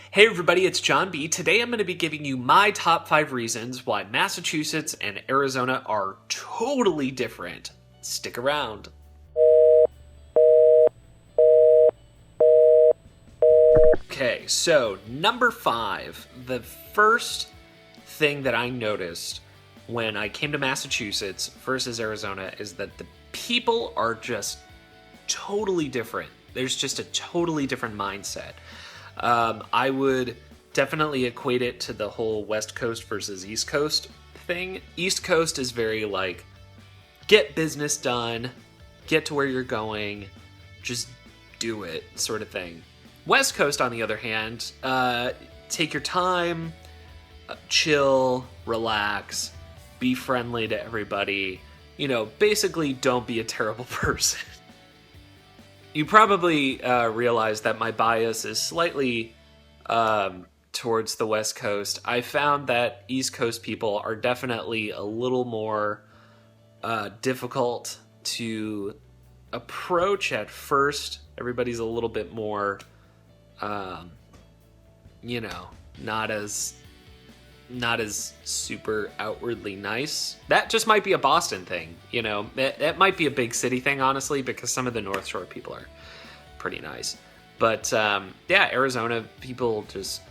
Hey everybody, it's John B. Today I'm going to be giving you my top 5 reasons why Massachusetts and Arizona are totally different. Stick around. Okay, so number 5. The first thing that I noticed when I came to Massachusetts versus Arizona is that the people are just totally different. There's just a totally different mindset. I would definitely equate it to the whole West Coast versus East Coast thing. East Coast is very like, get business done, get to where you're going, just do it sort of thing. West Coast, on the other hand, take your time, chill, relax, be friendly to everybody. You know, basically don't be a terrible person. You probably realize that my bias is slightly towards the West Coast. I found that East Coast people are definitely a little more difficult to approach at first. Everybody's a little bit more, not as super outwardly nice. That just might be a Boston thing, you know. That might be a big city thing, honestly, because some of the North Shore people are pretty nice. But yeah, Arizona people just,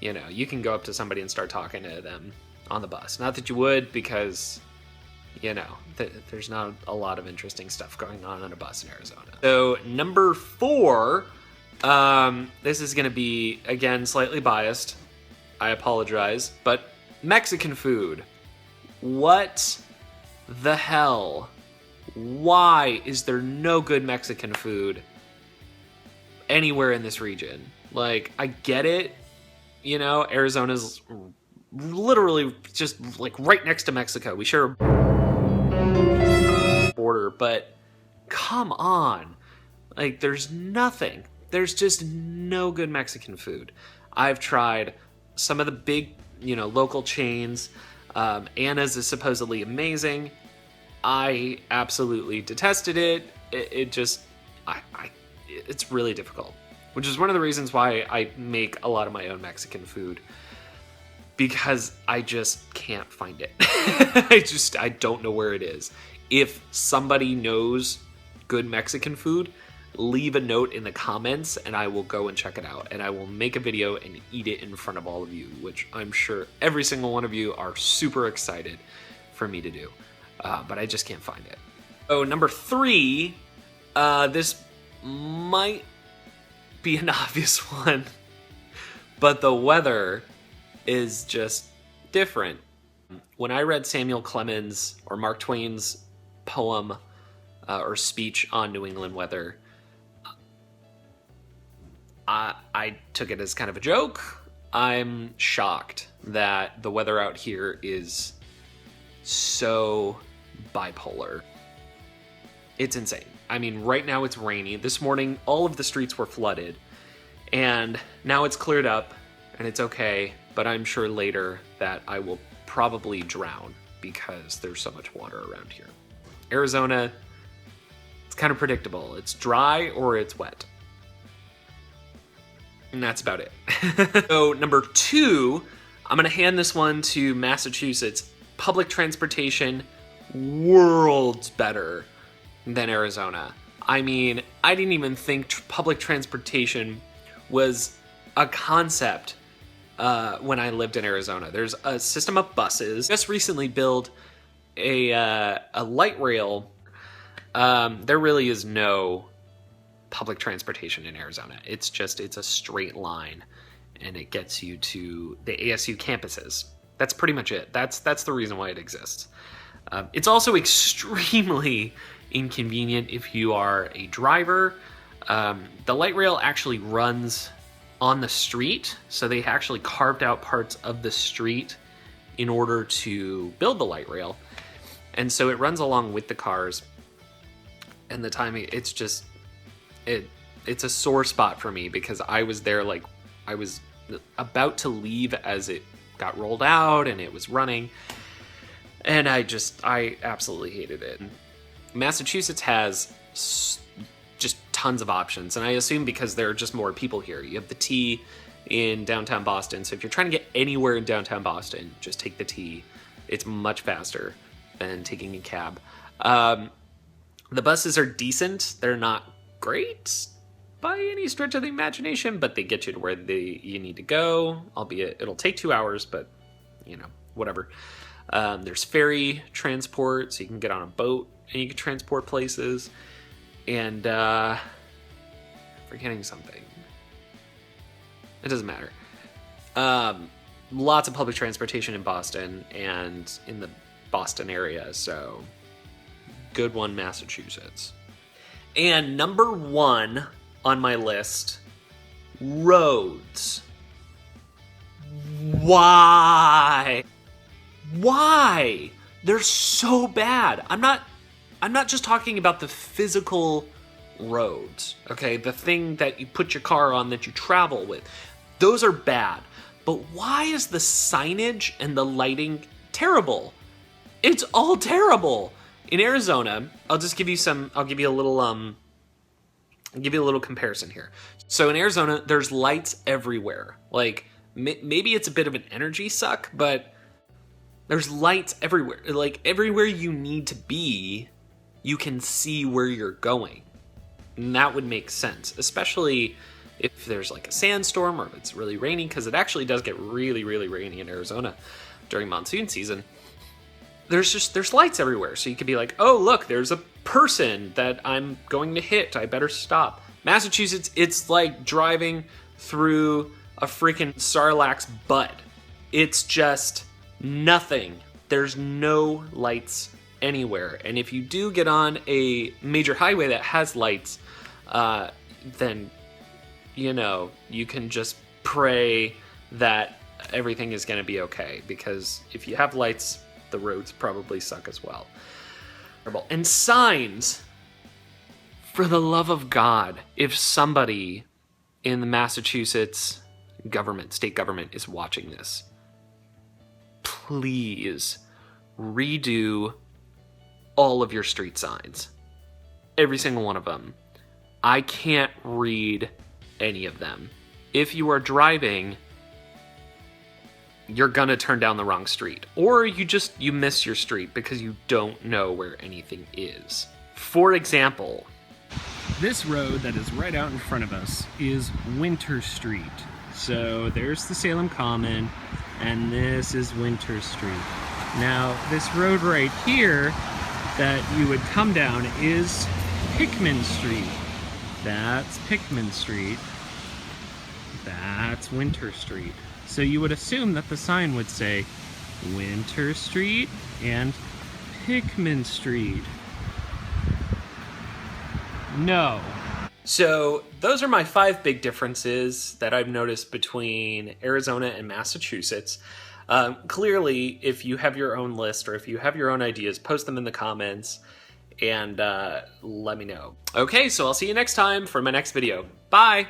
you can go up to somebody and start talking to them on the bus. Not that you would, because, there's not a lot of interesting stuff going on a bus in Arizona. So number 4, this is going to be, again, slightly biased. I apologize, but Mexican food. What the hell? Why is there no good Mexican food anywhere in this region? Like, I get it, Arizona's literally just like right next to Mexico. We share a border, but come on. Like, there's nothing. There's just no good Mexican food. I've tried some of the big, local chains. Anna's is supposedly amazing. I absolutely detested it. It's really difficult, which is one of the reasons why I make a lot of my own Mexican food, because I just can't find it. I don't know where it is. If somebody knows good Mexican food, leave a note in the comments and I will go and check it out, and I will make a video and eat it in front of all of you, which I'm sure every single one of you are super excited for me to do, but I just can't find it. So number 3, this might be an obvious one, but the weather is just different. When I read Samuel Clemens or Mark Twain's poem or speech on New England weather, I took it as kind of a joke. I'm shocked that the weather out here is so bipolar. It's insane. I mean, right now it's rainy. This morning, all of the streets were flooded, and now it's cleared up, and it's okay, but I'm sure later that I will probably drown because there's so much water around here. Arizona, it's kind of predictable. It's dry or it's wet. And that's about it. So number 2, I'm going to hand this one to Massachusetts. Public transportation, worlds better than Arizona. I mean, I didn't even think public transportation was a concept when I lived in Arizona. There's a system of buses. Just recently built a light rail. There really is no public transportation in Arizona. It's a straight line, and it gets you to the ASU campuses. That's pretty much it. That's the reason why it exists. It's also extremely inconvenient if you are a driver. The light rail actually runs on the street, so they actually carved out parts of the street in order to build the light rail, and so it runs along with the cars. And the timing, it's a sore spot for me, because I was there, like, I was about to leave as it got rolled out and it was running, and I absolutely hated it. Massachusetts has just tons of options, and I assume because there are just more people here. You have the T in downtown Boston, so if you're trying to get anywhere in downtown Boston, just take the T. It's much faster than taking a cab. The buses are decent. They're not great by any stretch of the imagination, but they get you to where you need to go, albeit it'll take 2 hours, but, you know, whatever. There's ferry transport, so you can get on a boat and you can transport places. And, forgetting something. It doesn't matter. Lots of public transportation in Boston and in the Boston area, so good one, Massachusetts. And number 1 on my list, roads. Why? They're so bad. I'm not just talking about the physical roads, okay? The thing that you put your car on that you travel with. Those are bad. But why is the signage and the lighting terrible? It's all terrible. In Arizona, I'll give you a little comparison here. So in Arizona, there's lights everywhere. Like, maybe it's a bit of an energy suck, but there's lights everywhere. Like, everywhere you need to be, you can see where you're going. And that would make sense, especially if there's like a sandstorm or if it's really rainy, because it actually does get really, really rainy in Arizona during monsoon season. There's lights everywhere, so you could be like, oh, look, there's a person that I'm going to hit. I better stop. Massachusetts, it's like driving through a freaking Sarlacc's butt. It's just nothing. There's no lights anywhere. And if you do get on a major highway that has lights, then, you know, you can just pray that everything is going to be okay. Because if you have lights, the roads probably suck as well. And signs, for the love of God, if somebody in the Massachusetts state government is watching this, please redo all of your street signs. Every single one of them. I can't read any of them. If you are driving, you're gonna turn down the wrong street. Or you miss your street because you don't know where anything is. For example, this road that is right out in front of us is Winter Street. So there's the Salem Common, and this is Winter Street. Now, this road right here that you would come down is Pickman Street. That's Pickman Street. That's Winter Street. So you would assume that the sign would say Winter Street and Pickman Street. No. So those are my 5 big differences that I've noticed between Arizona and Massachusetts. Clearly, if you have your own list or if you have your own ideas, post them in the comments and let me know. Okay, so I'll see you next time for my next video. Bye!